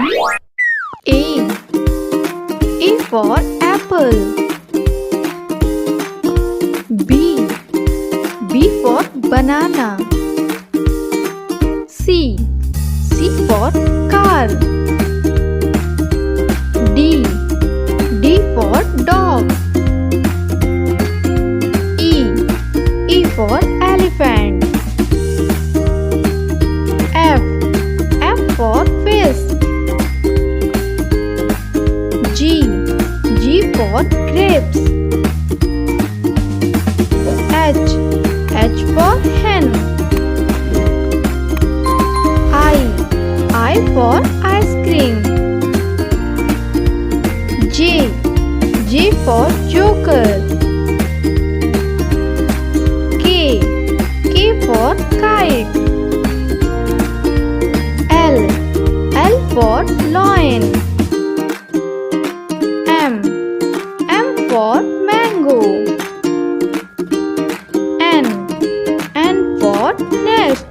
A. A for apple. B. B for banana. C. C for car. D. D for dog. E. E for elephant. F. F for fish. G. G for grapes. H. H for hen. I for ice cream. J. J for joker. K. K for kite. L. L for lion. M. M for mango. N. N for nest.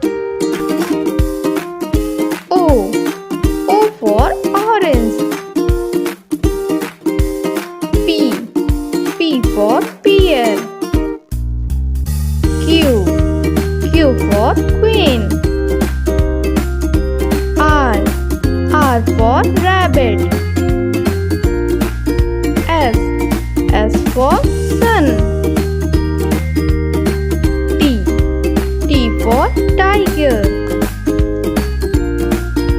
O. O for orange. P. P for pear. Q. Q for queen. R. R for rabbit. S. S for sun. T. T for tiger.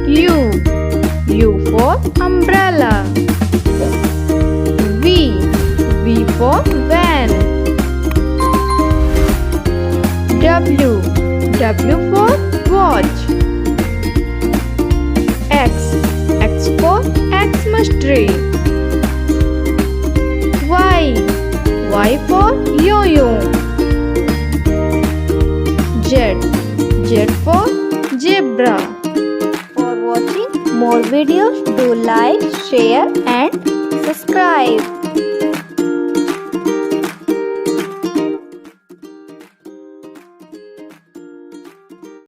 U. U for umbrella. V. V for van. W. W for watch. X. X for Xmas tree. Y. Y for yo-yo. Z. Z for zebra. For watching more videos, do like, share and subscribe.